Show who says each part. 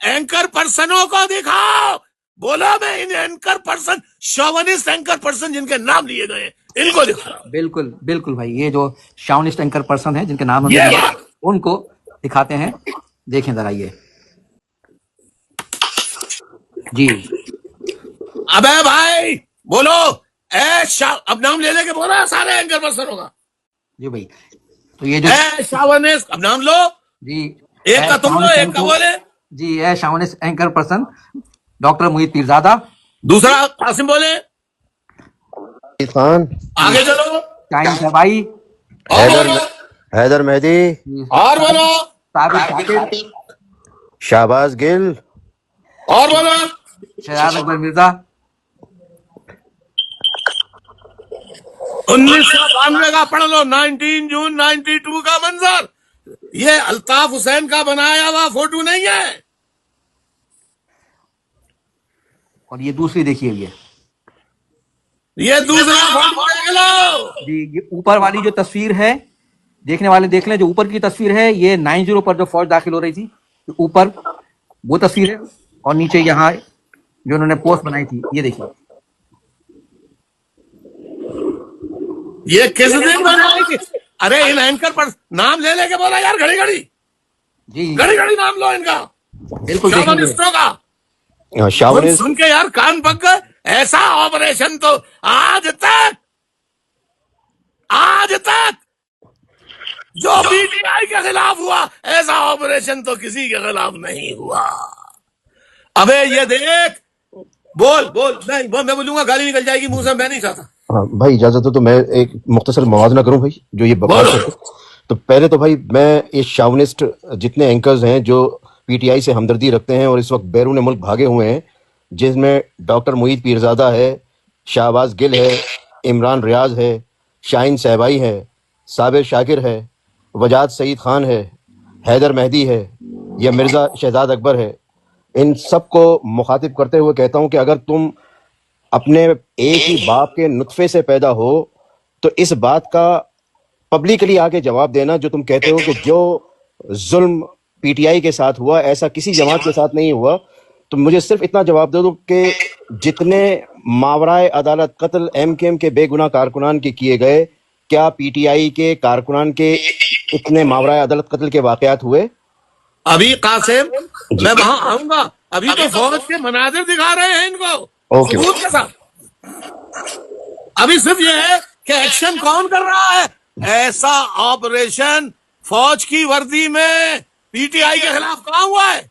Speaker 1: Anchor पर्सनों को दिखाओ। बोला मैं इन एंकर पर्सन, शोवनिस्ट एंकर पर्सन जिनके नाम लिए गए हैं, इनको दिखाओ।
Speaker 2: बिल्कुल बिल्कुल भाई, ये जो शाउनिस्ट एंकर पर्सन है जिनके नाम
Speaker 1: ये
Speaker 2: हमने उनको दिखाते हैं। देखें जरा ये जी।
Speaker 1: अबे भाई बोलो, अब नाम ले लेके बोला सारे एंकर पर्सनों का
Speaker 2: जी भाई, तो ये जो
Speaker 1: शावनिस्ट, अब नाम लो
Speaker 2: जी,
Speaker 1: एक का तुम लो, एक का बोले
Speaker 2: जी है शाउनिस्ट एंकर पर्सन डॉक्टर मोहित पीरजादा,
Speaker 1: दूसरा कासिम बोले,
Speaker 3: खान,
Speaker 1: आगे चलो,
Speaker 2: शाहीन शहबाई,
Speaker 3: हैदर मेहदी,
Speaker 1: और बोलो,
Speaker 2: साबिर शाकिर,
Speaker 3: शाहबाज गिल,
Speaker 1: और बोलो,
Speaker 2: शहजाद अकबर मिर्जा।
Speaker 1: 1992 का पढ़ लो, 19 जून 92 का मंजर। ये अल्ताफ हुसैन का बनाया हुआ फोटो नहीं है।
Speaker 2: और ये दूसरी देखिए,
Speaker 1: ये दूसरा फोटो देख लो
Speaker 2: जी। ये ऊपर वाली जो तस्वीर है, देखने वाले देख लें, जो ऊपर की तस्वीर है ये 90 पर जो फौज दाखिल हो रही थी, तो ऊपर वो तस्वीर है, और नीचे यहाँ जो उन्होंने पोस्ट बनाई थी ये देखिए।
Speaker 1: ये किस दिन बनाई थी? अरे इन एंकर पर नाम ले लेके बोला यार, घड़ी घड़ी
Speaker 2: जी,
Speaker 1: घड़ी घड़ी नाम लो इनका,
Speaker 2: बिल्कुल
Speaker 1: शावनिस्टों का। सुन के यार कान पक गए। ऐसा ऑपरेशन तो आज तक जो पीटीआई के खिलाफ हुआ, ऐसा ऑपरेशन तो किसी के खिलाफ नहीं हुआ। अबे ये देख, बोल नहीं मैं बोलूंगा गाली निकल जाएगी मुंह से, मैं नहीं चाहता।
Speaker 3: हाँ भाई, इजाजत हो तो मैं एक मुख्तसर मवाजना करूं भाई, जो ये बकवास है। तो पहले तो भाई मैं ये शावनिस्ट जितने एंकर्स हैं जो पीटीआई से हमदर्दी रखते हैं और इस वक्त बैरून मुल्क भागे हुए हैं, जिसमें डॉक्टर मोहित पीरजादा है, शाहबाज गिल है, इमरान रियाज है, शाहीन शहबाई है, साबिर शाकिर है, वजाद सईद खान है, हैदर मेहदी है, या मिर्ज़ा शहजाद अकबर है, इन सबको मुखातिब करते हुए कहता हूं कि अगर तुम अपने एक ही बाप के नुत्फे से पैदा हो तो इस बात का पब्लिकली आके जवाब देना जो तुम कहते हो कि जो जुल्म पीटीआई के साथ हुआ ऐसा किसी जमात के साथ नहीं हुआ। तो मुझे सिर्फ इतना जवाब दे दो कि जितने मावराए अदालत कत्ल एमकेएम के बेगुनाह कारकुनान के किए गए, क्या पीटीआई के कारकुनान के इतने मावराए अदालत कत्ल के वाकयात हुए?
Speaker 1: अभी कासिम मैं वहां आऊंगा, अभी तो फौज के मनाजिर दिखा रहे हैं इनको सबूत के साथ। अभी सिर्फ ये है कि एक्शन कौन कर रहा है। ऐसा ऑपरेशन फौज की वर्दी में पीटीआई के खिलाफ कहां हुआ है?